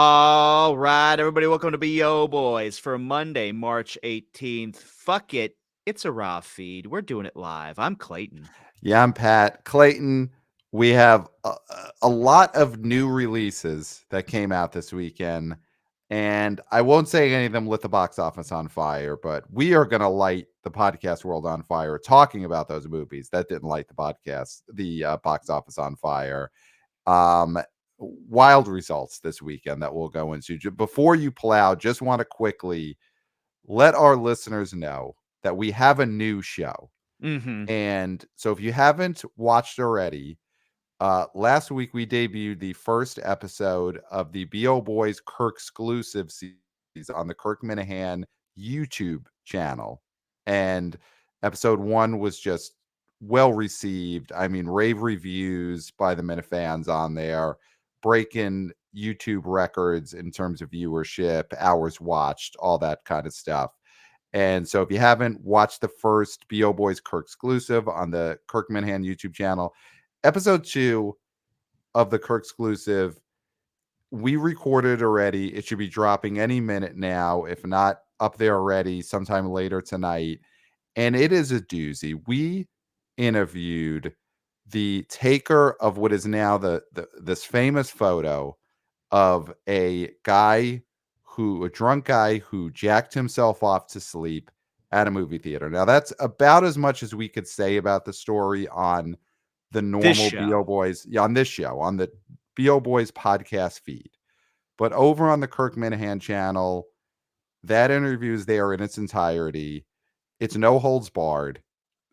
All right, everybody, welcome to BO Boys for Monday, March 18th. Fuck it, it's a raw feed. We're doing it live. I'm Clayton. Yeah, I'm Pat. Clayton, we have a lot of new releases that came out this weekend. And I won't say any of them lit the box office on fire, but we are going to light the podcast world on fire talking about those movies that didn't light the box office on fire. Um, Wild results this weekend that we'll go into. Before you plow, just want to quickly let our listeners know that we have a new show. Mm-hmm. And so if you haven't watched already, last week we debuted the first episode of the BO Boys Kirk exclusive series on the Kirk Minahan YouTube channel. And episode 1 was just well received. I mean, rave reviews by the Minifans on there, breaking YouTube records in terms of viewership, hours watched, all that kind of stuff. And so if you haven't watched the first BO Boys Kirk exclusive on the Kirk Minahan YouTube channel, episode 2 of the Kirk exclusive, we recorded already. It should be dropping any minute now, if not up there already, sometime later tonight. And it is a doozy. We interviewed the taker of what is now this famous photo of a drunk guy who jacked himself off to sleep at a movie theater. Now that's about as much as we could say about the story on the This normal BO show. Boys, on this show, on the BO Boys podcast feed. But over on the Kirk Minahan channel, that interview is there in its entirety. It's no holds barred.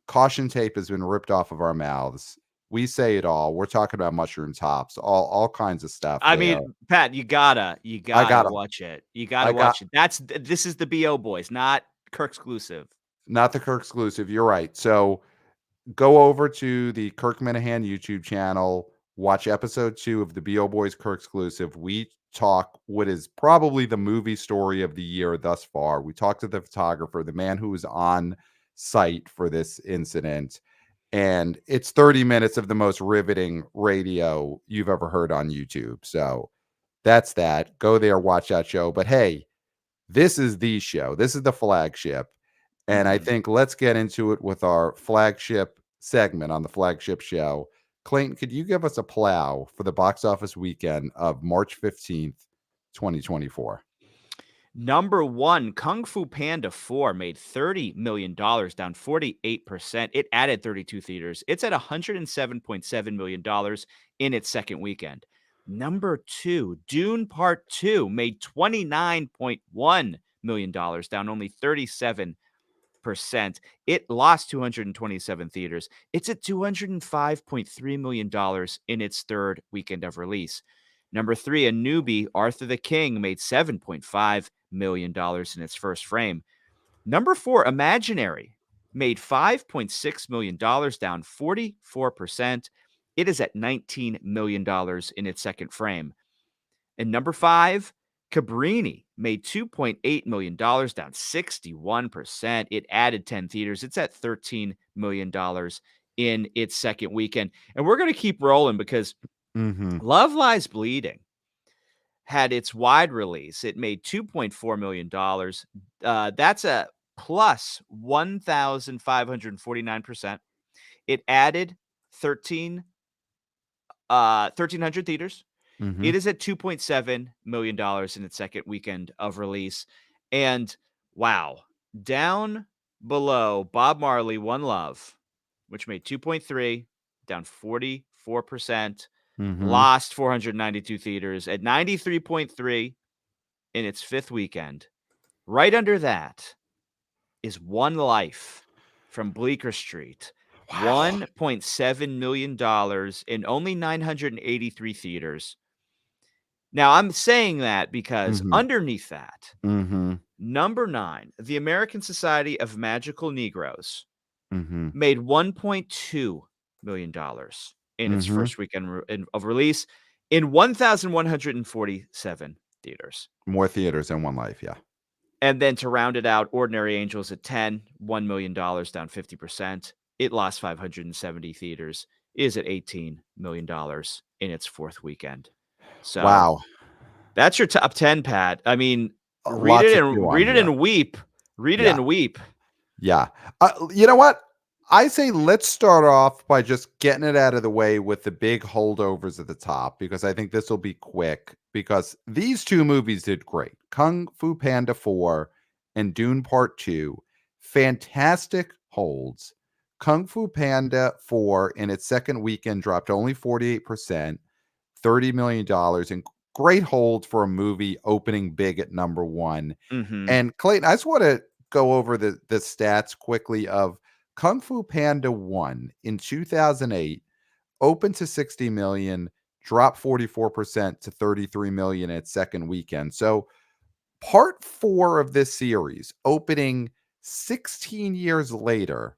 Caution tape has been ripped off of our mouths. We say it all. We're talking about mushroom tops, all kinds of stuff I there. mean, Pat, you gotta I got them. watch it. You gotta I got watch it. This is the BO Boys, not Kirk exclusive. not the Kirk exclusive. You're right. So go over to the Kirk Minahan YouTube channel, watch episode 2 of the BO Boys Kirk exclusive. We talk what is probably the movie story of the year thus far. We talked to the photographer, the man who was on site for this incident. And it's 30 minutes of the most riveting radio you've ever heard on YouTube. So that's that. Go there, watch that show. But hey, this is the show. This is the flagship. And I Mm-hmm. think let's get into it with our flagship segment on the flagship show. Clayton, could you give us a plow for the box office weekend of March 15th, 2024? Number 1, Kung Fu Panda 4 made $30 million, down 48%. It added 32 theaters. It's at $107.7 million in its second weekend. Number 2, Dune Part 2 made $29.1 million, down only 37%. It lost 227 theaters. It's at $205.3 million in its third weekend of release. Number 3, a newbie, Arthur the King, made $7.5 million in its first frame. Number 4, Imaginary, made $5.6 million, down 44%. It is at $19 million in its second frame. And number 5, Cabrini made $2.8 million, down 61%. It added 10 theaters. It's at $13 million in its second weekend. And we're going to keep rolling because Mm-hmm. Love Lies Bleeding had its wide release. It made $2.4 million. That's a plus 1,549%. It added 1,300 theaters. Mm-hmm. It is at $2.7 million in its second weekend of release. And wow, down below Bob Marley, One Love, which made 2.3, down 44%, Mm-hmm. lost 492 theaters at 93.3 in its fifth weekend. Right under that is One Life from Bleecker Street. Wow. $1.7 million in only 983 theaters. Now, I'm saying that because Mm-hmm. underneath that, Mm-hmm. number 9, the American Society of Magical Negroes, Mm-hmm. made $1.2 million in its Mm-hmm. first weekend of release in 1,147 theaters. More theaters than One Life, yeah. And then to round it out, Ordinary Angels at $1 million, down 50%. It lost 570 theaters, is at $18 million in its fourth weekend. So Wow. That's your top 10, Pat. I mean, Lots to chew on read it here. and weep. Read it Yeah. and weep. Yeah. You know what? I say let's start off by just getting it out of the way with the big holdovers at the top because I think this will be quick because these two movies did great. Kung Fu Panda 4 and Dune Part 2, fantastic holds. Kung Fu Panda 4 in its second weekend dropped only 48%, $30 million, and great hold for a movie opening big at number one. Mhm. And Clayton, I just want to go over the stats quickly of Kung Fu Panda 1 in 2008, opened to 60 million, dropped 44% to 33 million its second weekend. So, part 4 of this series, opening 16 years later,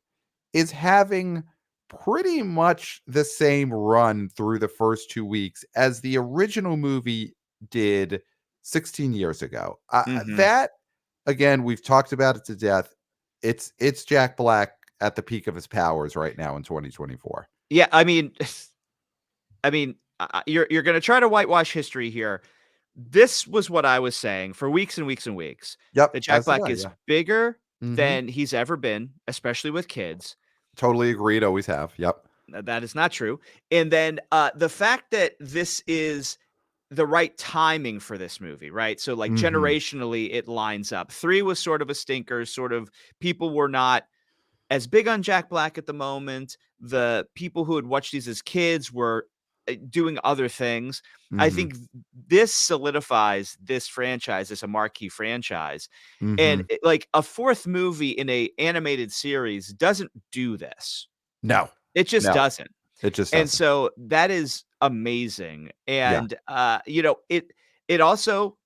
is having pretty much the same run through the first 2 weeks as the original movie did 16 years ago. Mhm. That again, we've talked about it to death. It's Jack Black at the peak of his powers right now in 2024. Yeah, I mean, you're gonna try to whitewash history here. This was what I was saying for weeks and weeks and weeks, Yep, that Jack as did Black I, is yeah. bigger Mhm. than he's ever been, especially with kids. Totally agreed, always have. Yep. That is not true. And then, the fact that this is the right timing for this movie, right? So, like, Mhm. generationally, it lines up. 3 was sort of a stinker, sort of people were not as big on Jack Black at the moment. The people who had watched these as kids were doing other things. I Mhm. think this solidifies this franchise as a marquee franchise. And Mhm. like a fourth movie in a animated series doesn't do this. No. It just No. doesn't. It just And doesn't. so that is amazing. Yeah. And it also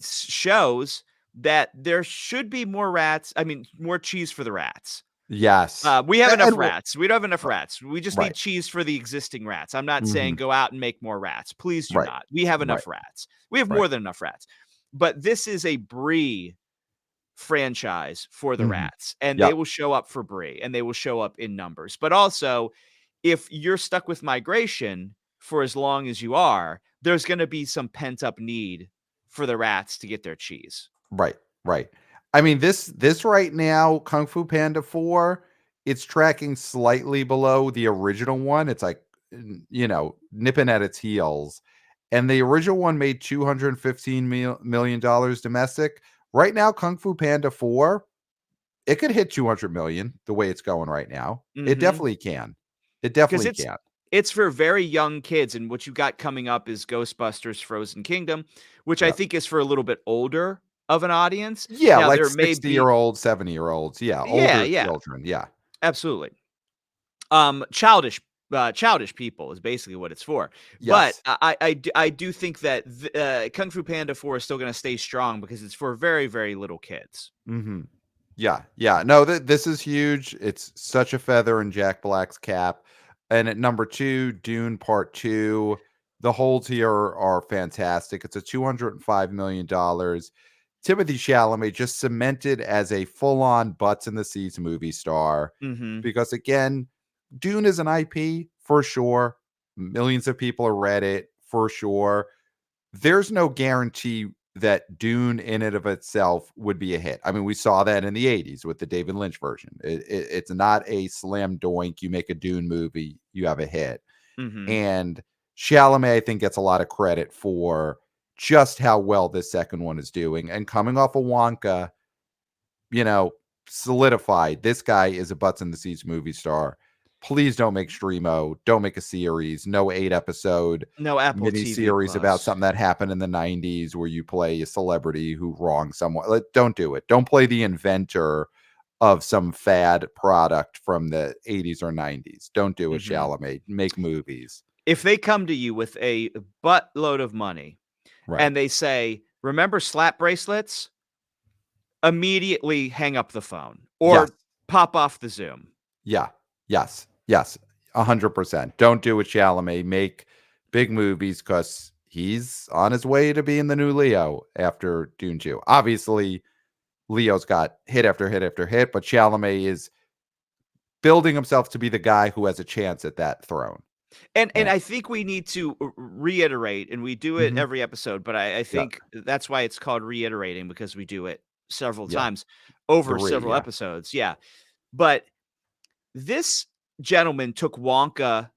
shows that there should be more rats. I mean, more cheese for the rats. Yes. We have enough And we're rats. We don't have enough uh, rats. We just need right. cheese for the existing rats. I'm not saying Mhm. go out and make more rats. Please do Right. not. We have Right. enough rats. We have Right. more than enough rats. But this is a Brie franchise for the Mhm. rats, and they Yep. will show up for Brie, and they will show up in numbers. But also, if you're stuck with migration for as long as you are, there's going to be some pent up need for the rats to get their cheese. Right, right. I mean, this right now, Kung Fu Panda 4, it's tracking slightly below the original one. It's like, nipping at its heels. And the original one made $215 million domestic. Right now, Kung Fu Panda 4, it could hit 200 million the way it's going right now. It Mhm. definitely can. It Because definitely can. it's for very young kids, and what you got coming up is Ghostbusters: Frozen Kingdom, which I Yeah. think is for a little bit older of an audience. Yeah, Now like there may be 60-year-olds, 70-year-olds. Yeah, yeah, older yeah, children. Yeah. absolutely. Childish people is basically what it's for. But Yes. I do think that Kung Fu Panda 4 is still gonna stay strong because it's for very, very little kids. Mhm. Yeah, yeah. No, this is huge. It's such a feather in Jack Black's cap. And at number 2, Dune Part 2, the holds here are fantastic. It's a $205 million. Timothy Chalamet just cemented as a full-on butts in the seats movie star Mhm. because again, Dune is an IP for sure. Millions of people have read it for sure. There's no guarantee that Dune in and of itself would be a hit. I mean, we saw that in the 80s with the David Lynch version. It's not a slam doink. You make a Dune movie, you have a hit. Mhm. And Chalamet, I think, gets a lot of credit for just how well this second one is doing. And coming off of Wonka, you know, solidified. This guy is a butts in the seats movie star. Please don't make Streamo. Don't make a series. No 8 episode No Apple mini TV series about Plus. something that happened in the 90s where you play a celebrity who wronged someone. Like, don't do it. Don't play the inventor of some fad product from the 80s or 90s. Don't do it, Mhm. Chalamet. Make movies. If they come to you with a buttload of money Right. and they say, "Remember slap bracelets?" Immediately hang up the phone Yes. or pop off the Zoom. Yeah. Yes. Yes. 100%. Don't do it, Chalamet. Make big movies because he's on his way to being the new Leo after Dune 2. Obviously, Leo's got hit after hit after hit, but Chalamet is building himself to be the guy who has a chance at that throne. And Yeah. I think we need to reiterate, and we do it Mhm. every episode, but I Yeah. think that's why it's called reiterating because we do it several Yeah. times over 3, several yeah. episodes. Yeah. But this gentleman took Wonka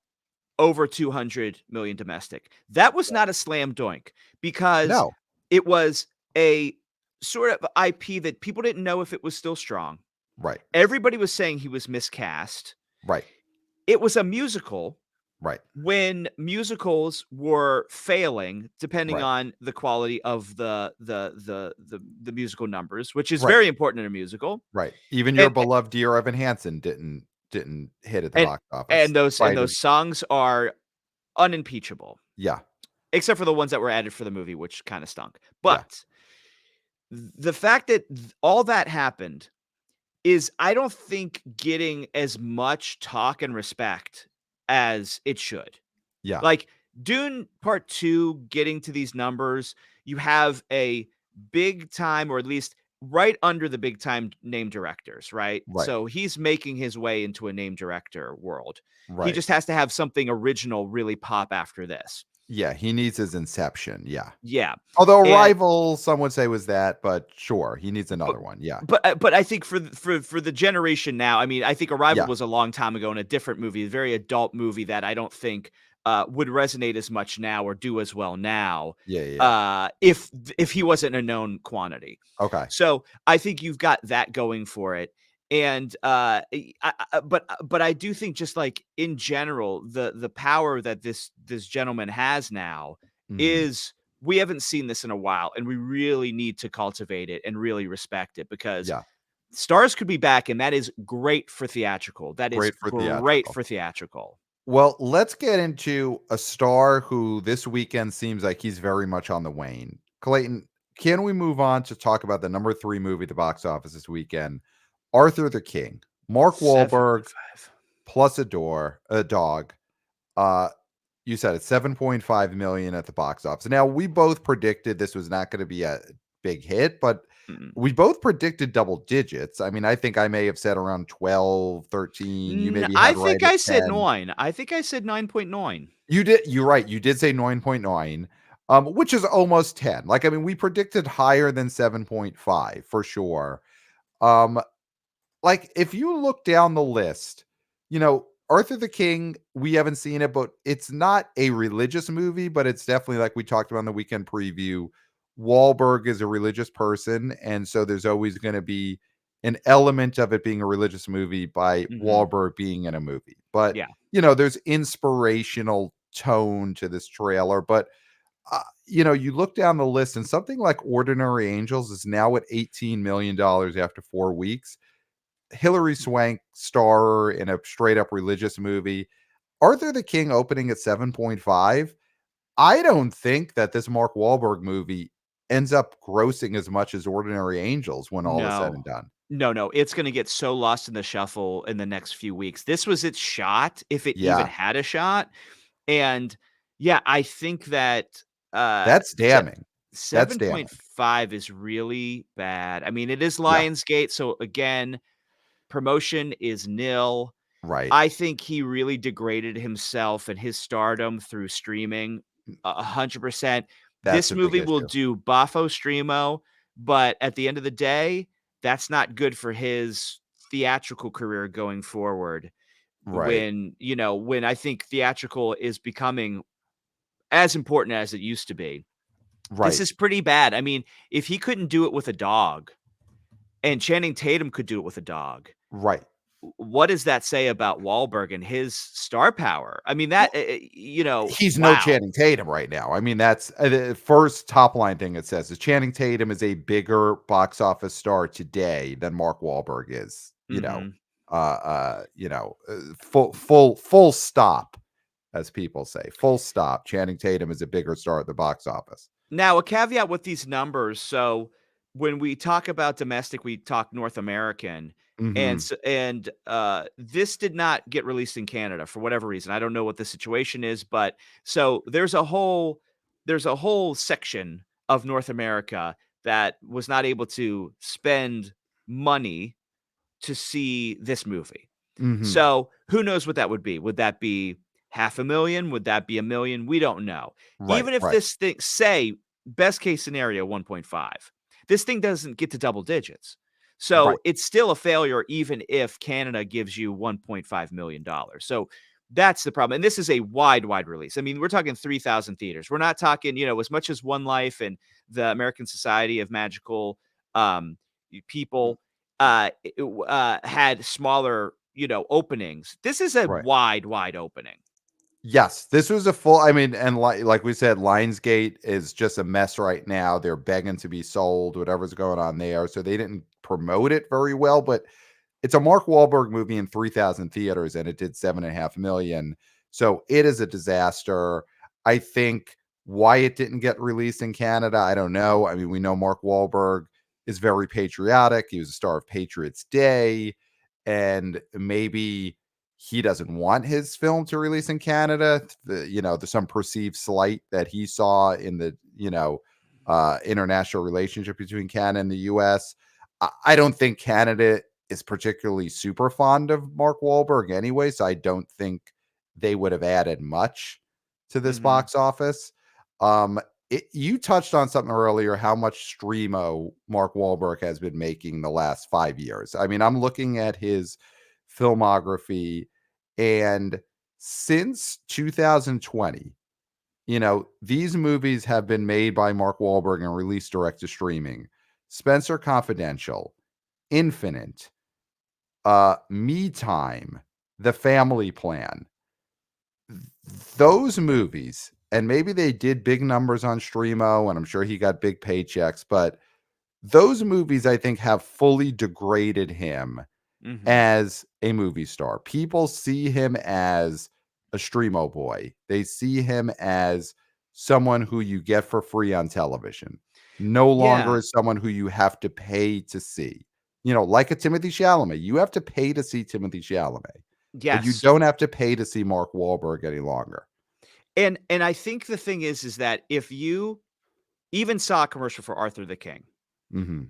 over 200 million domestic. That was not a slam dunk because No. it was a sort of IP that people didn't know if it was still strong. Right. Everybody was saying he was miscast. Right. It was a musical Right. when musicals were failing, depending Right. on the quality of the musical numbers, which is Right. very important in a musical. Right. Even your And beloved Dear Evan Hansen didn't hit at the and box office and those despite his songs are unimpeachable, yeah. except for the ones that were added for the movie, which kind of stunk. Yeah. But the fact that all that happened is, I don't think, getting as much talk and respect as it should. Yeah. Like, Dune Part 2 getting to these numbers, you have a big time, or at least right under the big time name directors, right? Right. So he's making his way into a name director world. He Right. just has to have something original really pop after this. Yeah, he needs his Inception, yeah. Yeah. Although And Arrival, some would say was that, but sure, he needs but another one, yeah. but I think for the generation now, I mean, I think Arrival Yeah. was a long time ago in a different movie, a very adult movie that I don't think would resonate as much now or do as well now, Yeah, yeah, yeah. if he wasn't a known quantity. Okay. So I think you've got that going for it. And but I do think, just like in general, the power that this gentleman has now Mhm. is, we haven't seen this in a while, and we really need to cultivate it and really respect it, because Yeah, stars could be back, and that is great for theatrical. That is great for great theatrical. for theatrical. Well, let's get into a star who this weekend seems like he's very much on the wane. Clayton, can we move on to talk about the number 3 movie at the box office this weekend? Arthur the King. Mark Wahlberg 7.5. plus a dog. Uh, you said it's 7.5 million at the box office. Now, we both predicted this was not going to be a big hit, but Mm. we both predicted double digits. I mean, I think I may have said around 12, 13. You maybe I had right think at I said 10. 9. I think I said 9.9. You did. You're right. You did say 9.9, which is almost 10. Like, I mean, we predicted higher than 7.5 for sure. Um, like, if you look down the list, Arthur the King, we haven't seen it, but it's not a religious movie, but it's definitely, like we talked about in the weekend preview. Wahlberg is a religious person, and so there's always going to be an element of it being a religious movie by Mhm. Wahlberg being in a movie. But, Yeah. there's inspirational tone to this trailer. But, you look down the list, and something like Ordinary Angels is now at $18 million after 4 weeks. Hilary Swank star in a straight up religious movie. Arthur the King opening at 7.5. I don't think that this Mark Wahlberg movie ends up grossing as much as Ordinary Angels when all is said No. and done. No, it's gonna get so lost in the shuffle in the next few weeks. This was its shot, if it even Yeah, had a shot. And yeah, I think that that's se damning. That's damning. 7.5 is really bad. I mean, it is Yeah, Lionsgate, so again, promotion is nil. right. I think he really degraded himself and his stardom through streaming 100%. That's This a big movie will issue. do boffo streamo, but at the end of the day, that's not good for his theatrical career going forward. Right. When I think theatrical is becoming as important as it used to be. This Right. is pretty bad. I mean, if he couldn't do it with a dog, and Channing Tatum could do it with a dog, Right. what does that say about Wahlberg and his star power? I mean, that, He's no wow. Channing Tatum right now. I mean, that's the first top line thing it says is Channing Tatum is a bigger box office star today than Mark Wahlberg is. Mhm. Full stop, as people say, full stop. Channing Tatum is a bigger star at the box office. Now, a caveat with these numbers. So when we talk about domestic, we talk North American. And Hmm. s and, this did not get released in Canada for whatever reason. I don't know what the situation is, but so there's a whole section of North America that was not able to spend money to see this movie. Hmm. So, who knows what that would be? Would that be 500,000? Would that be a million? We don't know. Right, Even if right, this thing, say, best case scenario, 1.5, this thing doesn't get to double digits. right. So it's still a failure, even if Canada gives you $1.5 million. So that's the problem. And this is a wide release. I mean, we're talking 3,000 theaters. We're not talking, as much as One Life and the American Society of Magical um, People had smaller, openings. This is a Right. wide opening. Yes, this was a full I mean, and like we said, Lionsgate is just a mess right now. They're begging to be sold, whatever's going on there. So they didn't promote it very well, but it's a Mark Wahlberg movie in 3,000 theaters and it did 7.5 million. So it is a disaster. I think why it didn't get released in Canada, I don't know. I mean, we know Mark Wahlberg is very patriotic. He was a star of Patriots Day, and maybe he doesn't want his film to release in Canada. There's some perceived slight that he saw in the, international relationship between Canada and the US. I don't think Canada is particularly super fond of Mark Wahlberg anyway, so I don't think they would have added much to this Mhm. box office. Um, you touched on something earlier, how much streamo Mark Wahlberg has been making the last 5 years. I mean, I'm looking at his filmography, and since 2020, these movies have been made by Mark Wahlberg and released direct to streaming. Spencer Confidential, Infinite, Me Time, The Family Plan. Those movies, and maybe they did big numbers on Streamo, and I'm sure he got big paychecks, but those movies, I think, have fully degraded him Mhm. as a movie star. People see him as a streamo boy. They see him as someone who you get for free on television. No longer Yeah. as someone who you have to pay to see. Like a Timothy Chalamet. You have to pay to see Timothy Chalamet, but you Yes. don't have to pay to see Mark Wahlberg any longer. And I think the thing is that if you even saw a commercial for Arthur the King, Mhm.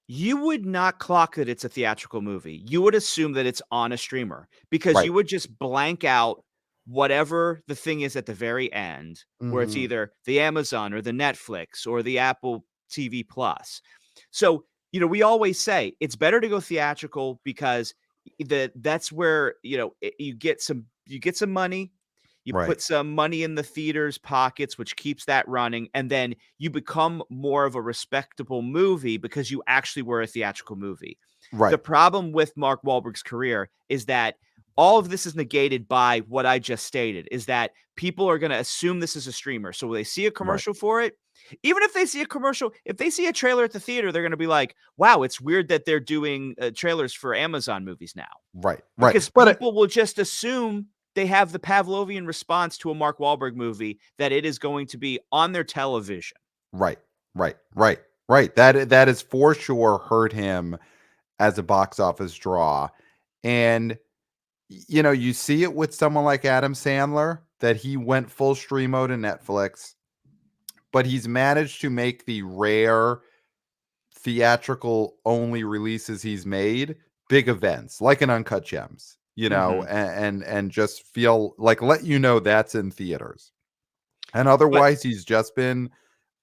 you would not clock that it's a theatrical movie. You would assume that it's on a streamer because Right. you would just blank out whatever the thing is at the very end, where it's Mhm. either the Amazon or the Netflix or the Apple TV Plus. So, we always say it's better to go theatrical because that's where, you get some money, you Right. put some money in the theater's pockets, which keeps that running, and then you become more of a respectable movie because you actually were a theatrical movie. The Right. problem with Mark Wahlberg's career is that all of this is negated by what I just stated, is that people are going to assume this is a streamer. So when they see a Right. commercial for it, even if they see a commercial, if they see a trailer at the theater, they're going to be like, wow, it's weird that they're doing trailers for Amazon movies now, Right. Right. because But people will just assume they have the Pavlovian response to a Mark Wahlberg movie that it is going to be on their television. right. Right. Right. Right. That is for sure hurt him as a box office draw. And you see it with someone like Adam Sandler that he went full streamo to Netflix, but he's managed to make the rare theatrical only releases he's made big events like an Uncut Gems, Mhm. and just feel like let that's in theaters. And But otherwise he's just been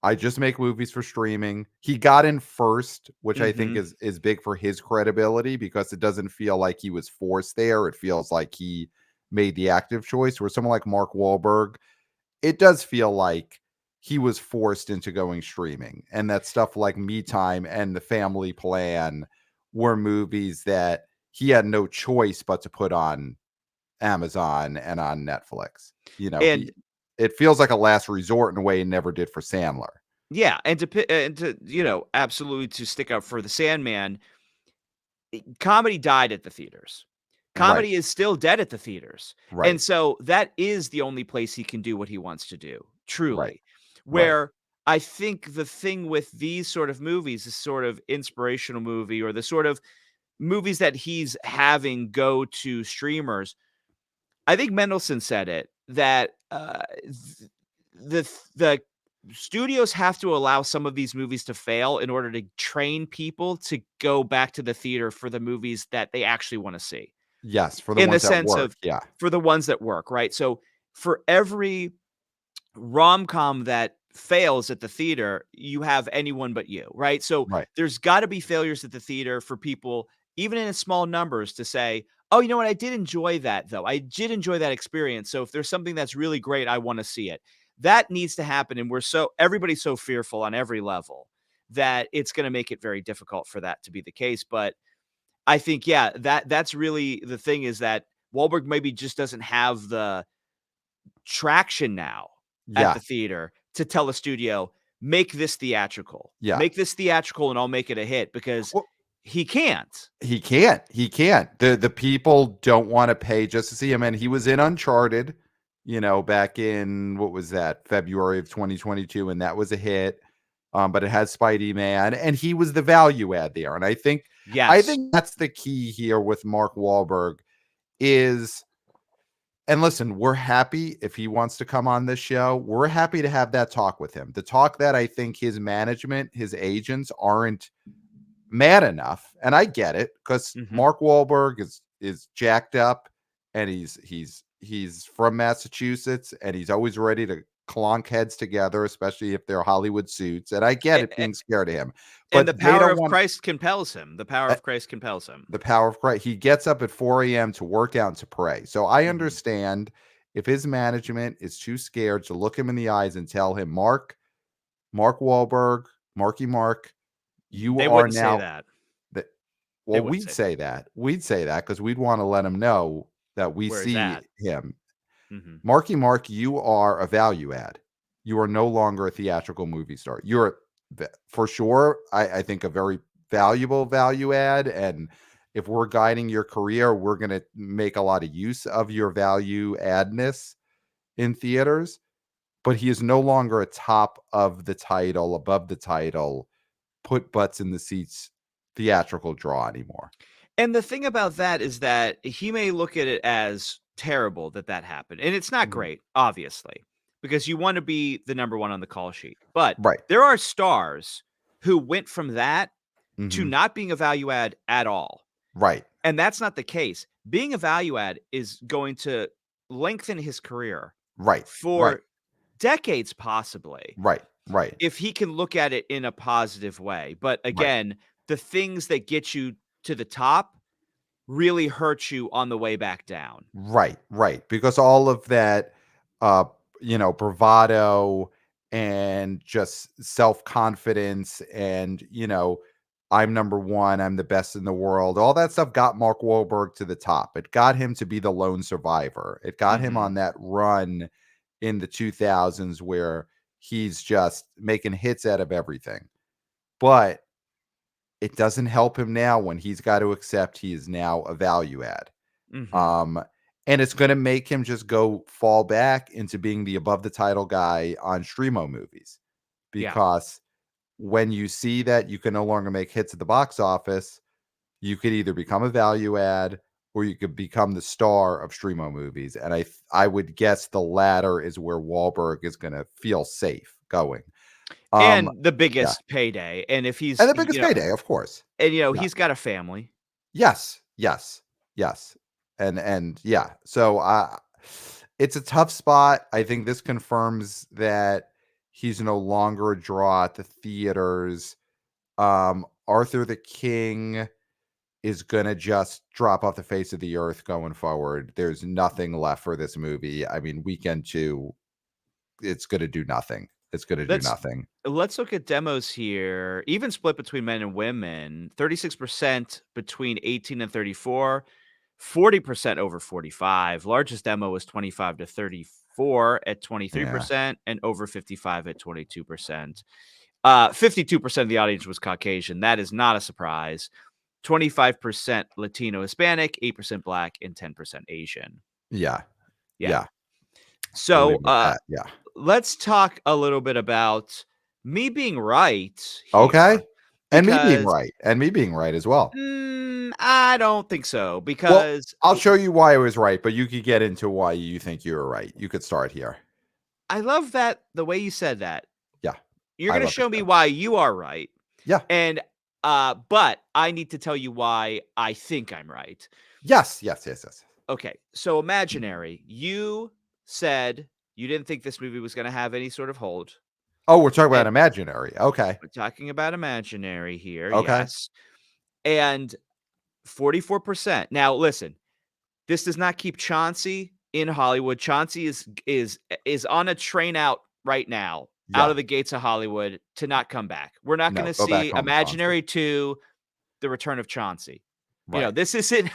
I just make movies for streaming. He got in first, which I think mhm. is big for his credibility because it doesn't feel like he was forced there. It feels like he made the active choice. Where someone like Mark Wahlberg, it does feel like he was forced into going streaming. And that stuff like Me Time and The Family Plan were movies that he had no choice but to put on Amazon and on Netflix. And He it feels like a last resort in a way he never did for Sandler. yeah, and to, absolutely to stick up for the Sandman, comedy died at the theaters. Right. Comedy is still dead at the theaters. Right. And so that is the only place he can do what he wants to do, Right. truly. Right. Where I think the thing with these sort of movies, this sort of inspirational movie or the sort of movies that he's having go to streamers, I think Mendelsohn said it that the studios have to allow some of these movies to fail in order to train people to go back to the theater for the movies that they actually want to see. Yes, for the In the ones that sense work. of Yeah. for the ones that work, right? So for every rom-com that fails at the theater, you have Anyone But You, right? So Right. there's got to be failures at the theater for people, even in small numbers, to say, "Oh, you know what? I did enjoy that, though. I did enjoy that experience. So if there's something that's really great, I want to see it." That needs to happen, and everybody's so fearful on every level that it's going to make it very difficult for that to be the case. But I think, yeah, that's really the thing, is that Wahlberg maybe just doesn't have the traction now at the Yeah. theater to tell a studio, "Make this theatrical. Yeah. Make this theatrical and I'll make it a hit," because Well, he can't. he can't. He can't. The people don't wanna pay just to see him, and he was in Uncharted, back in what was that? February of 2022, and that was a hit, but it had Spidey-Man, and he was the value add there, and I Yes. think that's the key here with Mark Wahlberg is and listen, we're happy if he wants to come on this show, we're happy to have that talk with him. The talk that I think his management, his agents aren't mad enough, and I get it because Mhm. Mark Wahlberg is jacked up, and he's from Massachusetts, and he's always ready to clonk heads together, especially if they're Hollywood suits. And I get A it being scared of him, and the but they power don't of want Christ compels him. The power uh, of Christ compels him. the power of Christ. He gets up at 4 a.m. to work out and to pray. So I Mhm. understand if his management is too scared to look him in the eyes and tell him, Mark Wahlberg, Marky Mark, you They are wouldn't say now that. the They well, wouldn't we'd say that. say that. We'd say that because we'd want to let him know that we Where is see that? him. Mhm. Marky Mark, you are a value add. You are no longer a theatrical movie star. You're for sure, I think a very valuable value add. And if we're guiding your career, we're going to make a lot of use of your value addness in theaters. But he is no longer a top of the title, above the title, put butts in the seats theatrical draw anymore. And the thing about that is that he may look at it as terrible that that happened, and it's not Mhm. great, obviously, because you wanna be the number 1 on the call sheet, but Right. there are stars who went from that to Hmm. not being a value add at all, Right. and that's not the case. Being a value add is going to lengthen his career Right. Right. for decades, possibly, Right. Right. if he can look at it in a positive way. But Right. again, the things that get you to the top really hurt you on the way back down. Right, right, because all of that, uh, bravado and just self-confidence and, I'm number 1, I'm the best in the world, all that stuff got Mark Wahlberg to the top. It got him to be the lone survivor. It got him Mhm. on that run in the 2000s where he's just making hits out of everything. But it doesn't help him now when he's got to accept he is now a value add. Mhm. Um, and it's gonna make him just go fall back into being the above the title guy on Streamo movies. Yeah. Because when you see that you can no longer make hits at the box office, you could either become a value add or you could become the star of Streamo movies. And I would guess the latter is where Wahlberg is gonna feel safe going. Um, And the yeah. biggest payday, and if And he's, the biggest payday, of course. Yeah. he's got a family. Yes, yes, yes. And yeah, so it's a tough spot. I think this confirms that he's no longer a draw at the theaters. Arthur the King is gonna just drop off the face of the earth going forward. There's nothing left for this movie. I mean, Weekend 2, it's gonna do nothing. It's gonna do Let's nothing. let's look at demos here. Even split between men and women, 36% between 18 and 34, 40% over 45. Largest demo was 25 to 34 at Yeah. 23% and over 55 at 22%. 52% of the audience was Caucasian. That is not a surprise. 25% Latino Hispanic, 8% Black, and 10% Asian. Yeah. Yeah. Yeah. We'll leave So, it at that. Yeah. let's talk a little bit about me being right Okay. here, And me being because right. And me being right as well. I don't think so, Well, because I'll show you why I was right, but you could get into why you think you were right. You could start here. I love that the way you said that. Yeah, You're I gonna love it show me too. why you are right, Yeah. and, but I need to tell you why I think I'm right. Yes, yes, yes, yes. Okay, so imaginary, you said you didn't think this movie was gonna have any sort of hold, Oh, we're talking about and imaginary. Okay. we're talking about imaginary here, Okay. yes, and 44%. Now listen, this does not keep Chauncey in Hollywood. Chauncey is on a train out right now, out Yeah. of the gates of Hollywood to not come back. We're not No, gonna go back see home, Chauncey. Imaginary 2, The Return of Chauncey. Right. This isn't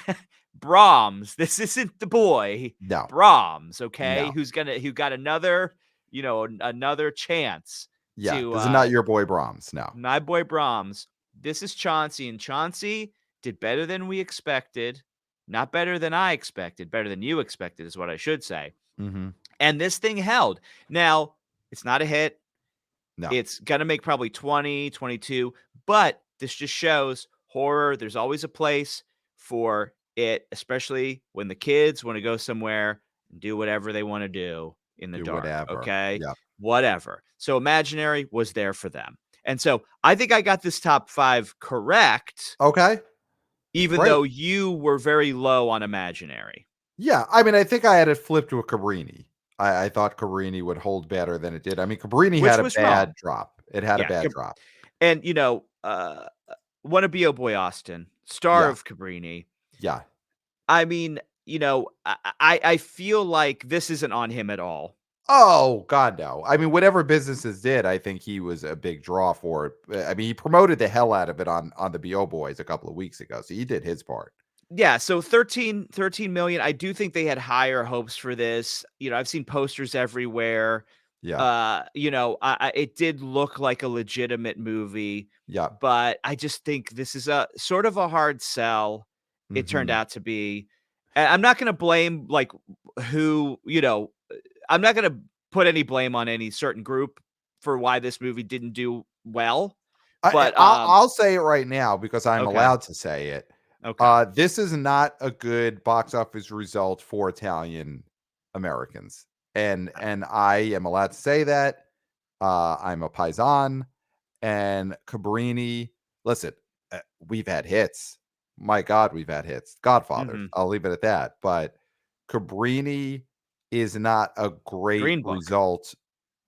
Brahms. This isn't the boy No. Brahms, okay? No. Who got another, another chance Yeah. to This is not your boy Brahms. No. my boy Brahms. This is Chauncey, and Chauncey did better than we expected. Not better than I expected, better than you expected is what I should say. Mhm. And this thing held. Now, it's not a hit. No. It's gonna make probably 20, 22, but this just shows horror, there's always a place for it, especially when the kids wanna go somewhere and do whatever they wanna do in the Do dark, whatever. okay? Yeah. Whatever. So Imaginary was there for them. And so I think I got this top 5 correct, Okay. even Great. though you were very low on Imaginary, Yeah. I mean, I think I had it flipped with Cabrini. I thought Cabrini would hold better than it did. I mean, Cabrini which had a was wrong. bad drop. It had a Yeah, bad drop. and, Wanna Be a Boy Austin, star Yeah. of Cabrini. Yeah. I mean, I feel like this isn't on him at all. Oh, God, no. I mean, whatever businesses did, I think he was a big draw for it. I mean, he promoted the hell out of it on the BO Boys a couple of weeks ago, so he did his part. Yeah, so 13 million. I do think they had higher hopes for this. I've seen posters everywhere. Yeah. It did look like a legitimate movie, Yeah. but I just think this is a sort of a hard sell. It turned Mhm. out to be. And I'm not gonna blame like who, I'm not gonna put any blame on any certain group for why this movie didn't do well. But I'll say it right now because I'm okay, allowed to say it. okay, This is not a good box office result for Italian Americans, and I am allowed to say that. I'm a paisan, and Cabrini. Listen, we've had hits. My God, we've had hits. Godfather. mhm. I'll leave it at that. But Cabrini is not a great Green Book. result.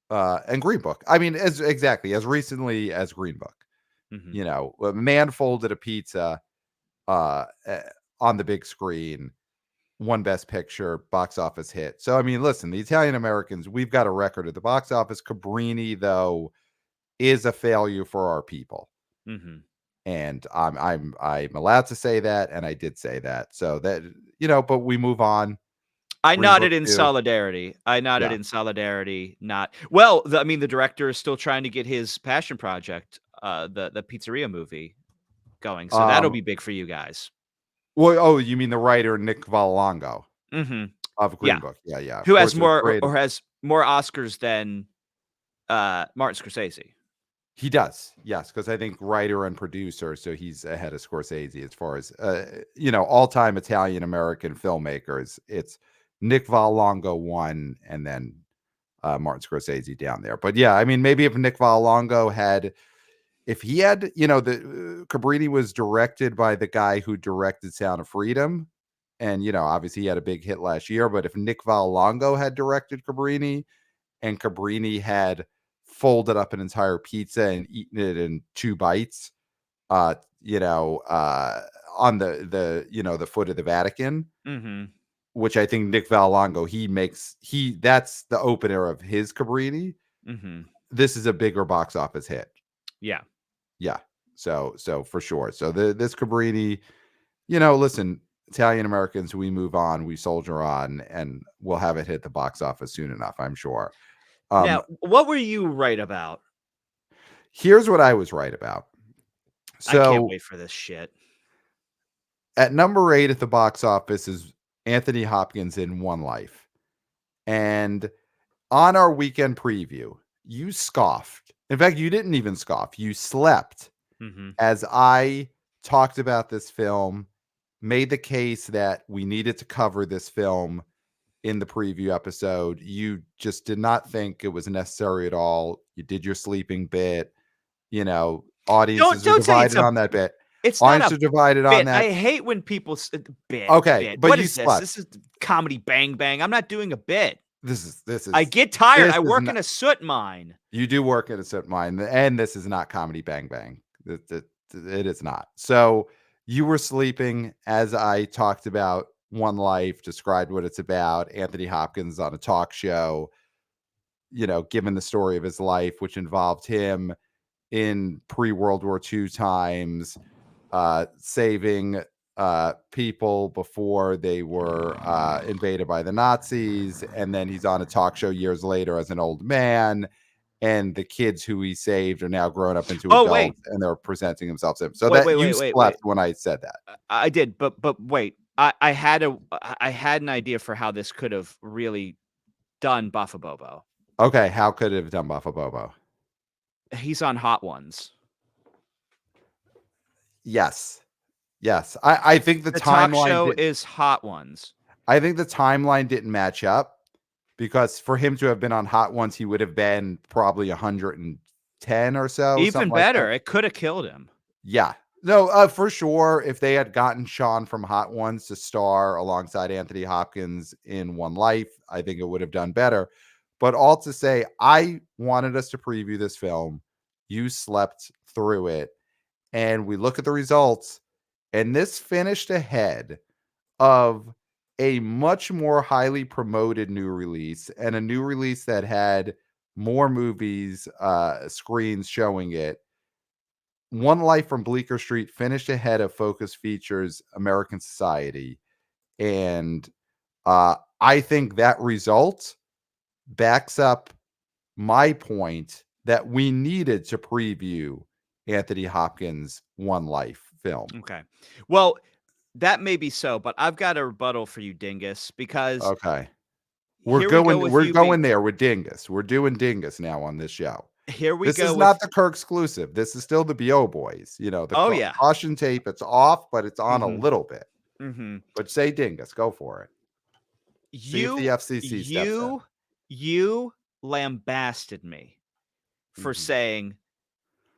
And Green Book. I mean, as recently as Green Book. Mhm, A man folded a pizza uh, on the big screen, won Best Picture, box office hit. So I mean, listen, the Italian Americans, we've got a record at the box office. Cabrini, though, is a failure for our people, mhm. and I'm allowed to say that, and I did say that. So that but we move on. I Green Book nodded in 2, solidarity. I nodded yeah. in solidarity, not well, I mean, the director is still trying to get his passion project, the pizzeria movie going, so that'll Um, be big for you guys. well, oh, you mean the writer Nick Vallelongo Mhm. of Green Yeah. Book? Yeah, yeah. Of Who has course, it was more great. or has more Oscars than, Martin Scorsese. He does, yes, because I think writer and producer, so he's ahead of Scorsese as far as all-time Italian American filmmakers. It's Nick Vallelongo one, and then Martin Scorsese down there. But yeah, I mean, maybe if Nick Vallelongo had, if he had, the Cabrini was directed by the guy who directed Sound of Freedom, and obviously he had a big hit last year. But if Nick Vallelongo had directed Cabrini, and Cabrini had folded up an entire pizza and eaten it in 2 bites, uh, on the foot of the Vatican, Mhm, which I think Nick Vallelongo, that's the opener of his Cabrini. mhm. This is a bigger box office hit. Yeah. Yeah. So for sure. So this Cabrini, listen, Italian Americans, we move on, we soldier on, and we'll have it hit the box office soon enough, I'm sure. Um, Now, what were you right about? Here's what I was right about. I can't So wait for this shit. at number 8 at the box office is Anthony Hopkins in One Life. And on our weekend preview, you scoffed. In fact, you didn't even scoff. You slept Mhm. as I talked about this film, made the case that we needed to cover this film in the preview episode. You just did not think it was necessary at all. You did your sleeping bit. Don't Audiences are don't say divided on that bit. it's not Audiences a are divided on bit. that. I hate when people bit, Okay, bit. but What you is this? slept. This is comedy Bang Bang. I'm not doing a bit. This is this I is get tired. this I is work not. in a soot mine. You do work at a certain mine, and this is not Comedy Bang Bang. It is not. So you were sleeping as I talked about One Life, described what it's about. Anthony Hopkins on a talk show, given the story of his life, which involved him in pre-World War II times, saving people before they were invaded by the Nazis. And then he's on a talk show years later as an old man. And the kids who he saved are now grown up into Oh, wait. adults and they're presenting themselves to him. So Wait, that wait, you wait, wait, wait. slept when I said that. I did, but wait. I had an idea for how this could have really done Buffa Bobo. Okay, how could it have done Buffa Bobo? He's on Hot Ones. Yes. Yes. I think the The talk timeline show did is Hot Ones. I think the timeline didn't match up because for him to have been on Hot Ones, he would have been probably 110 or so, Even something like that. better, it could have killed him. Yeah. No, for sure. If they had gotten Sean from Hot Ones to star alongside Anthony Hopkins in One Life, I think it would have done better. But all to say, I wanted us to preview this film. You slept through it. And we look at the results, and this finished ahead of a much more highly promoted new release, and a new release that had more movies, screens showing it. One Life from Bleecker Street finished ahead of Focus Features American Society. And I think that result backs up my point that we needed to preview Anthony Hopkins' One Life film. Okay. Well, that may be so, but I've got a rebuttal for you, Dingus, because Okay. here we go with We're you being going there with Dingus. We're doing Dingus now on this show. here we This go is with not the Kirk exclusive. This is still the BO boys. The Oh yeah. caution tape, it's off, but it's on a Mhm. little bit. Mhm. But say Dingus, go for it. See if the You FCC steps in. you lambasted me for Mhm. saying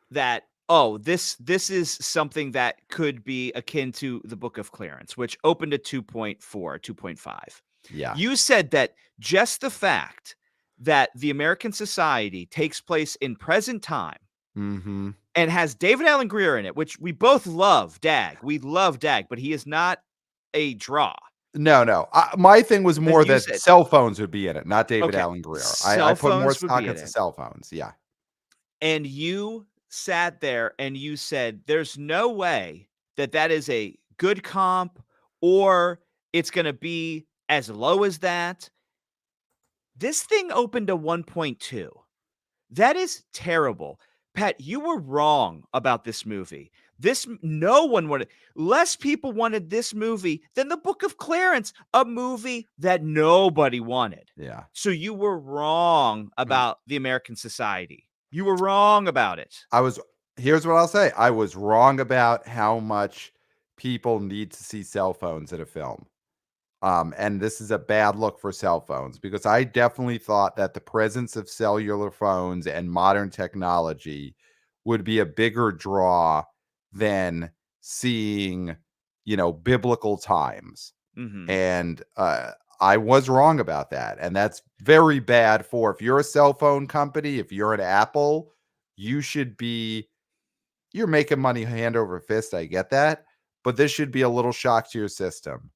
that, oh, this is something that could be akin to the Book of Clarence, which opened at 2.4, 2.5. Yeah. You said that just the fact that the American Society takes place in present time Mhm. and has David Allen Greer in it, which we both love, Dag. We love Dag, but he is not a draw. No, no. My thing was And more you that said, cell phones would be in it, not David okay, Allen Greer. I cell put more phones would stock be in into it. cell phones. Yeah. And you sat there and you said, there's no way that that is a good comp or it's going to be as low as that. This thing opened to 1.2. That is terrible. Pat, you were wrong about this movie. No one wanted, less people wanted this movie than the Book of Clarence, a movie that nobody wanted. Yeah. So you were wrong about the American Society. You were wrong about it. Here's what I'll say. I was wrong about how much people need to see cell phones in a film. And this is a bad look for cell phones because I definitely thought that the presence of cellular phones and modern technology would be a bigger draw than seeing, biblical times. Mhm. And I was wrong about that. And that's very bad for if you're a cell phone company, if you're an Apple, you should be you're making money hand over fist. I get that. But this should be a little shock to your system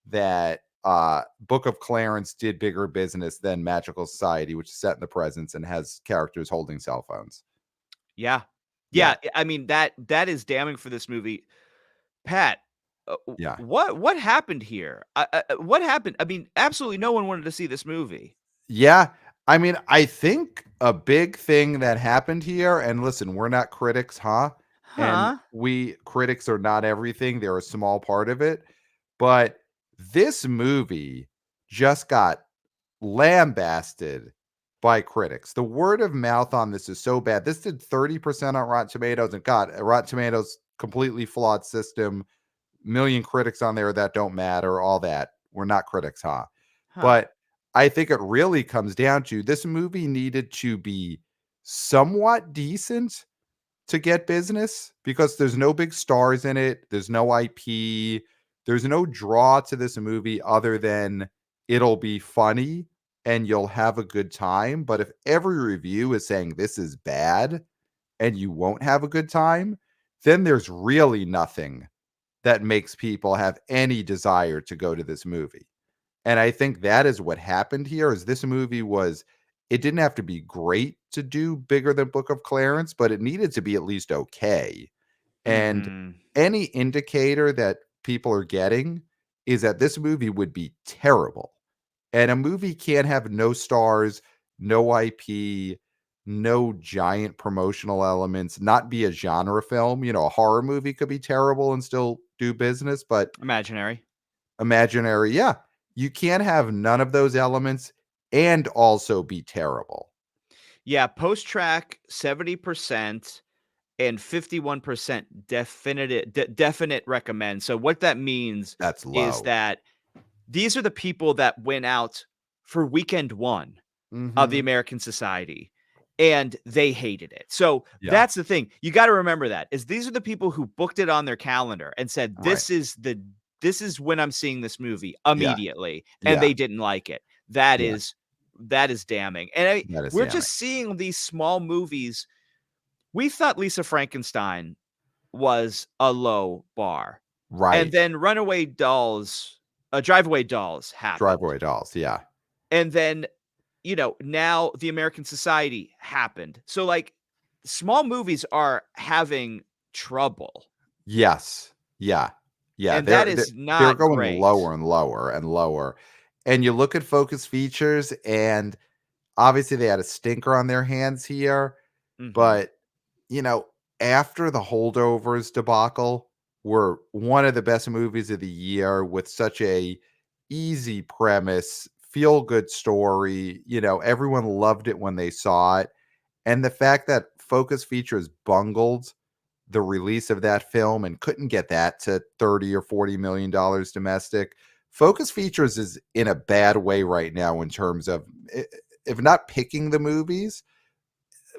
that Book of Clarence did bigger business than Magical Society, which is set in the presence and has characters holding cell phones. Yeah. Yeah. Yeah, I mean, that is damning for this movie. Pat, Yeah. what happened here? What happened? I mean, absolutely no one wanted to see this movie. Yeah. I mean, I think a big thing that happened here, and listen, we're not critics, huh? And Huh? we critics are not everything. They're a small part of it. But this movie just got lambasted by critics. The word of mouth on this is so bad. This did 30% on Rotten Tomatoes, and God, Rotten Tomatoes completely flawed system. Million critics on there that don't matter, all that. We're not critics, huh? Huh. But I think it really comes down to this movie needed to be somewhat decent to get business because there's no big stars in it. There's no IP. There's no draw to this movie other than it'll be funny. and you'll have a good time. But if every review is saying this is bad and you won't have a good time, then there's really nothing that makes people have any desire to go to this movie. And I think that is what happened here is this movie was it didn't have to be great to do bigger than Book of Clarence, but it needed to be at least okay. And Mhm. any indicator that people are getting is that this movie would be terrible. And a movie can't have no stars, no IP, no giant promotional elements, not be a genre film. A horror movie could be terrible and still do business, but Imaginary. imaginary, yeah. You can't have none of those elements and also be terrible. Yeah, post track 70% and 51% definite recommend. So what that means That's is low. that these are the people that went out for weekend 1 of the Mhm. American Society, and they hated it. So Yeah, that's the thing. You gotta remember that, is these are the people who booked it on their calendar and said, right. This is when I'm seeing this movie Yeah, immediately," and yeah, they didn't like it. That yeah. is that is damning. And That is we're damning. just seeing these small movies. We thought Lisa Frankenstein was a low bar, and Right. then Runaway Dolls Drive-Away Dolls happened, Driveway dolls, yeah. and then, now The American Society happened. So, like, small movies are having trouble, Yes. Yeah. Yeah, and that they're is they're not going great. lower and lower and lower. And you look at Focus Features, and obviously they had a stinker on their hands here, Mhm. but, you know, after the Holdovers debacle, were one of the best movies of the year with such a easy premise, feel good story, everyone loved it when they saw it. And the fact that Focus Features bungled the release of that film and couldn't get that to 30 or 40 million dollars domestic. Focus Features is in a bad way right now in terms of if not picking the movies,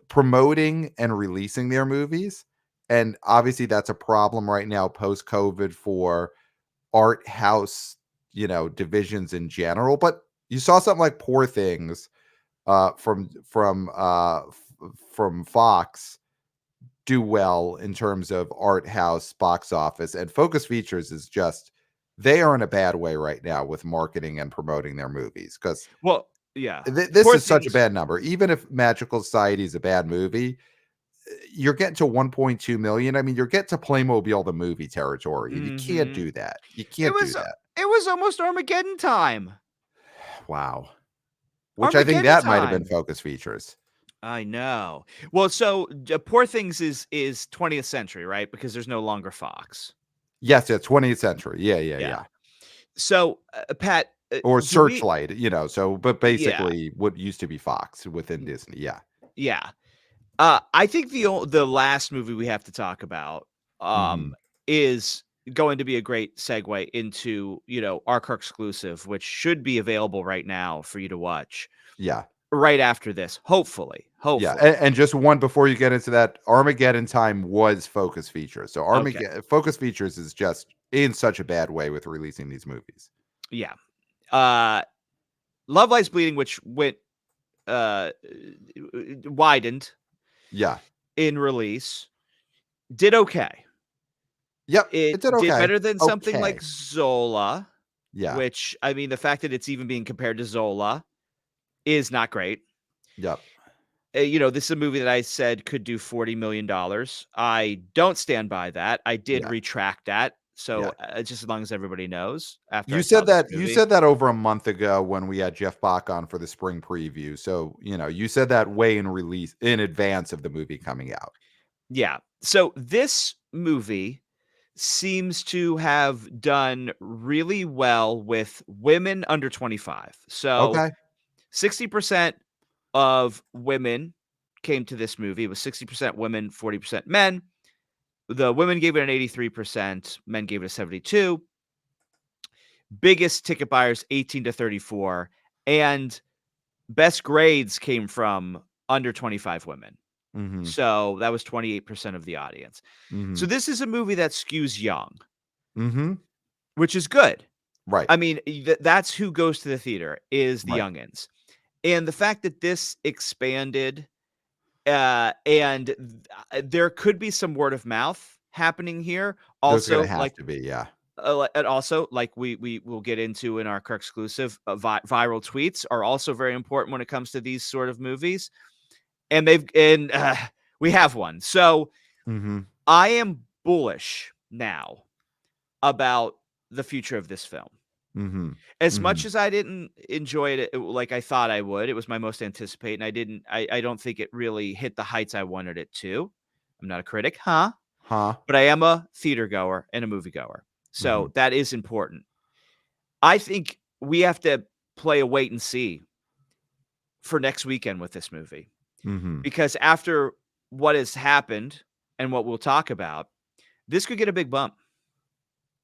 promoting and releasing their movies. And obviously that's a problem right now post COVID for art house, divisions in general, but you saw something like Poor Things from Fox do well in terms of art house box office, and Focus Features is just they are in a bad way right now with marketing and promoting their movies because Well, yeah. this Poor is such a Things. bad number. Even if Magical Society is a bad movie, you're getting to 1.2 million. I mean, you're getting to Playmobil the movie territory, and you can't Mhm. do that. You It can't do was that. it was almost Armageddon time. Wow. Which I think Armageddon that might have been time. Focus Features. I know. Well, so, Poor Things is 20th Century, right? Because there's no longer Fox. Yes, yeah, 20th century. Yeah, yeah, Yeah. yeah. So, Pat, Or do we Searchlight, but yeah, basically what used to be Fox within Disney. Yeah. yeah. I think the last movie we have to talk about, Mhm. is going to be a great segue into, our Kirk exclusive, which should be available right now for you to watch Yeah. right after this, hopefully, Yeah, and hopefully. just one before you get into that, Armageddon Time was Focus Features. So Okay. Focus Features is just in such a bad way with releasing these movies. Yeah. Uh, Love Lies Bleeding, which went, uh, widened Yeah. in release, did okay. Yep, It it did did okay. better than something like Okay. Zola, Yeah. which, I mean, the fact that it's even being compared to Zola is not great. Yep. This is a movie that I said could do $40 million. I don't stand by that. I did Yeah. retract that. Yeah. So, just as long as everybody knows after I You saw said this that movie. over a month ago when we had Jeff Bach on for the spring preview. So, you said that way in advance of the movie coming out. Yeah. So this movie seems to have done really well with women under 25. So Okay. 60% of women came to this movie. It was 60% women, 40% men. The women gave it an 83%, men gave it a 72. Biggest ticket buyers 18 to 34, and best grades came from under 25 women. Mhm. So that was 28% of the audience. So Mhm. this is a movie that skews young, Mhm. which is good. Right. I mean, that's who goes to the theater is the Right. youngins. And the fact that this expanded, and there could be some word of mouth happening here. There's gonna Also, have to be, yeah. and also, like we will get into in our Kirk exclusive, viral tweets are also very important when it comes to these sort of movies, and we have one. So Mhm, I am bullish now about the future of this film. mhm, As much mhm, as I didn't enjoy it like I thought I would, it was my most anticipated, and I don't think it really hit the heights I wanted it to. I'm not a critic, huh? huh, But I am a theater goer and a moviegoer. mhm, So that is important. I think we have to play a wait and see for next weekend with this movie, mhm. because after what has happened and what we'll talk about, this could get a big bump.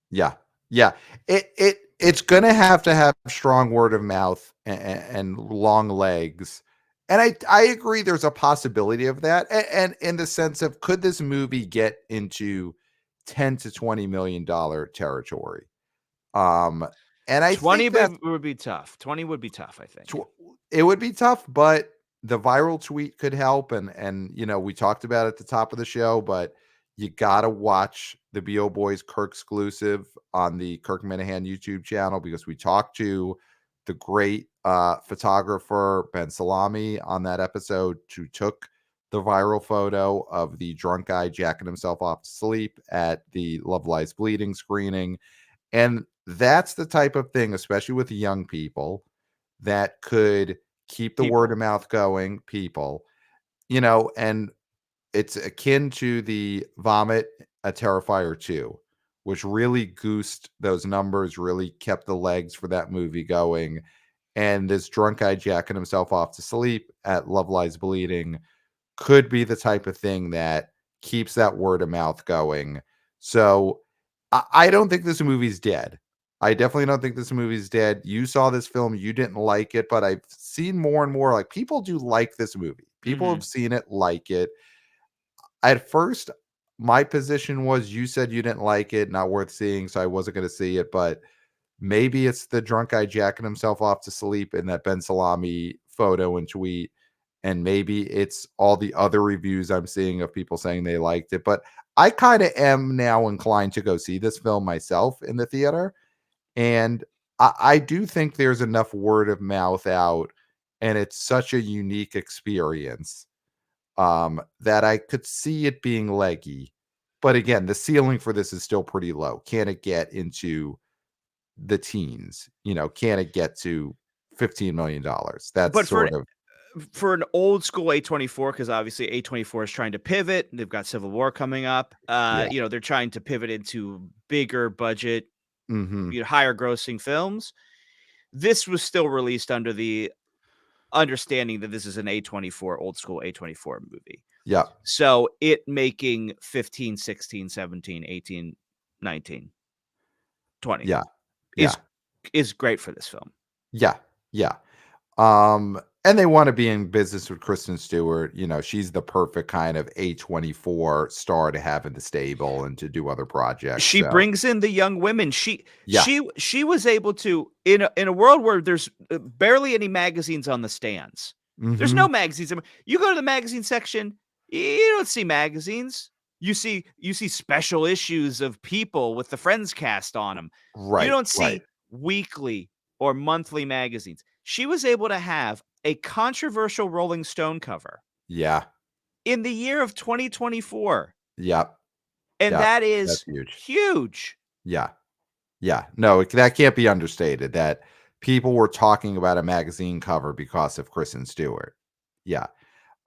Yeah, yeah. It's gonna have to have strong word of mouth and long legs, and I agree there's a possibility of that, and in the sense of could this movie get into 10 to $20 million territory? Um, and I 20 think that's would be tough. 20 would be tough, I think. tw it would be tough, but the viral tweet could help, and, we talked about it at the top of the show, but you gotta watch the BO Boys Kirk exclusive on the Kirk Minahan YouTube channel because we talked to the great, photographer, Ben Salami, on that episode who took the viral photo of the drunk guy jacking himself off to sleep at the Love Lies Bleeding screening, and that's the type of thing, especially with young people, that could keep the word People. of mouth going, people, and it's akin to the Vomit a Terrifier 2, which really goosed those numbers, really kept the legs for that movie going. And this drunk guy jacking himself off to sleep at Love Lies Bleeding could be the type of thing that keeps that word of mouth going. So I don't think this movie's dead. I definitely don't think this movie's dead. You saw this film, you didn't like it, but I've seen more and more like people do like this movie. People have Mhm. seen it, like it. At first, my position was you said you didn't like it, not worth seeing, so I wasn't going to see it, but maybe it's the drunk guy jacking himself off to sleep in that Ben Salami photo and tweet. And maybe it's all the other reviews I'm seeing of people saying they liked it. But I kind of am now inclined to go see this film myself in the theater. And I do think there's enough word of mouth out, and it's such a unique experience that I could see it being leggy. But again, the ceiling for this is still pretty low. Can it get into the teens? Can it get to $15 million? That's But sort of for an old school A24, because obviously A24 is trying to pivot. They've got Civil War coming up. yeah. They're trying to pivot into bigger budget, Mhm. higher grossing films. This was still released under the understanding that this is an A24, old school A24 movie. Yeah. So it making 15, 16, 17, 18, 19, 20 Yeah. Yeah. is is great for this film. Yeah. Yeah. And they wanna be in business with Kristen Stewart. She's the perfect kind of A24 star to have in the stable and to do other projects, She so brings in the young women. She yeah. she she was able to, in a world where there's barely any magazines on the stands. There's no Mhm. magazines. You go to the magazine section, you don't see magazines. You see special issues of People with the Friends cast on them. You Right, don't right. see weekly or monthly magazines. She was able to have a controversial Rolling Stone cover Yeah. in the year of 2024, Yep. and Yep. that That's is huge. huge. Yeah. Yeah. No, that can't be understated that people were talking about a magazine cover because of Kristen Stewart. Yeah.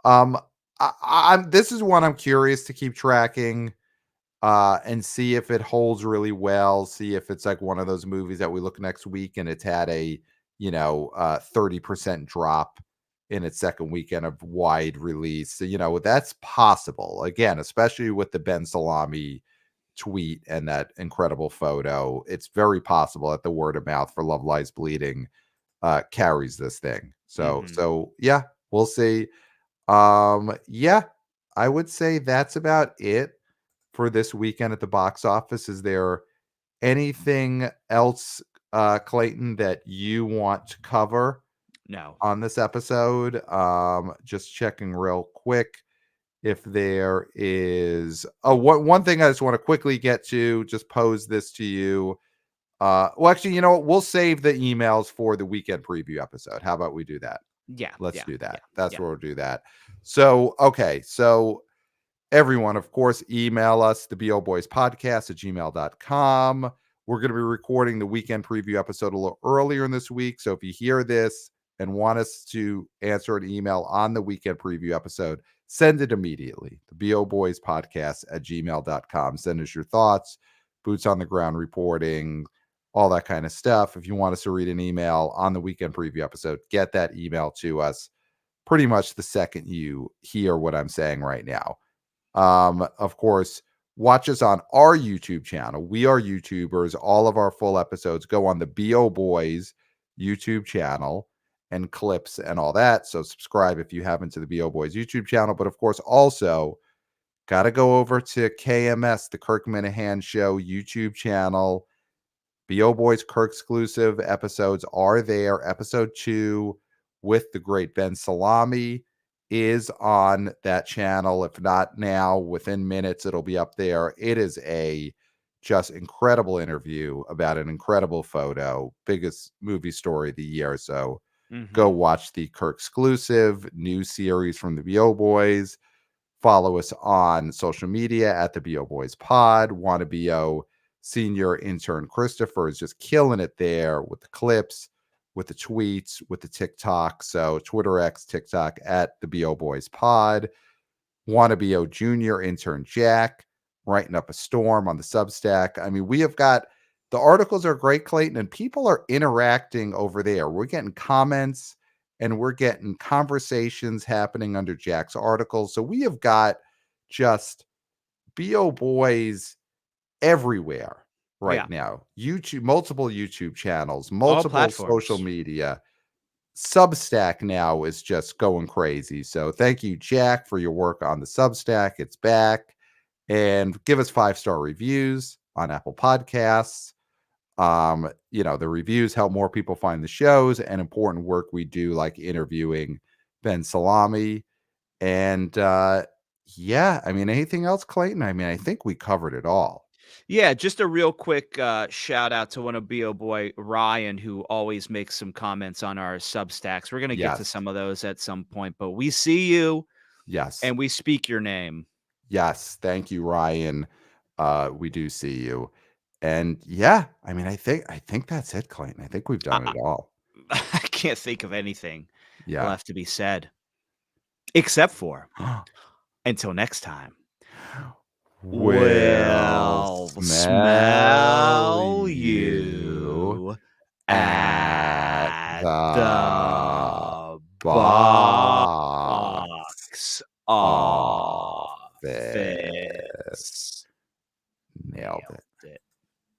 Um, I'm this is one I'm curious to keep tracking, and see if it holds really well, see if it's like one of those movies that we look next week and it's had a, 30% drop in its second weekend of wide release. So, that's possible. Again, especially with the Ben Salami tweet and that incredible photo, it's very possible that the word of mouth for Love Lies Bleeding carries this thing. So Mhm. so yeah, we'll see. Yeah, I would say that's about it for this weekend at the box office. Is there anything else, Clayton, that you want to cover? No. on this episode. Just checking real quick if there is. Oh, one thing I just want to quickly get to, just pose this to you. Well, actually, you know what? We'll save the emails for the weekend preview episode. How about we do that? Yeah, Let's yeah, do yeah, that. That's yeah. where we'll do that. So, okay. So, everyone, of course, email us, theboboyspodcast at gmail.com. We're going to be recording the weekend preview episode a little earlier in this week. So, if you hear this and want us to answer an email on the weekend preview episode, send it immediately. theboboyspodcast at gmail.com. Send us your thoughts, boots on the ground reporting, all that kind of stuff. If you want us to read an email on the weekend preview episode, get that email to us pretty much the second you hear what I'm saying right now. Of course, watch us on our YouTube channel. We are YouTubers. All of our full episodes go on the BO Boys YouTube channel and clips and all that. So subscribe if you haven't to the BO Boys YouTube channel. But of course, also got to go over to KMS, the Kirk Minahan Show YouTube channel. BO Boys Kirk exclusive episodes are there. Episode 2 with the great Ben Salami is on that channel. If not now, within minutes, it'll be up there. It is a just incredible interview about an incredible photo, biggest movie story of the year. So go Mhm. watch the Kirk exclusive new series from the BO Boys. Follow us on social media at the BO Boys Pod. Wanna BO senior intern Christopher is just killing it there with the clips, with the tweets, with the TikTok. So Twitter X, TikTok at the BO Boys Pod. Wanna BO junior intern Jack writing up a storm on the Substack. I mean, we have got the articles are great, Clayton, and people are interacting over there. We're getting comments and we're getting conversations happening under Jack's articles. So we have got just BO Boys everywhere Yeah. right now. YouTube, multiple YouTube channels, All multiple social platforms. media. Substack now is just going crazy. So thank you, Jack, for your work on the Substack. It's back. And give us 5-star reviews on Apple Podcasts. The reviews help more people find the shows and important work we do, like interviewing Ben Salami. And yeah, I mean, anything else, Clayton? I mean, I think we covered it all. Yeah, just a real quick, shout out to one of BO boy Ryan, who always makes some comments on our Substacks. We're gonna get to Yes. some of those at some point, but we see you Yes. and we speak your name. Yes. Thank you, Ryan. We do see you. And yeah, I mean, I think that's it, Clayton. I think we've I done I it all. I can't think of anything Yeah. left to be said, except for until next time, We'll we'll smell smell you you at at the the box box office. office.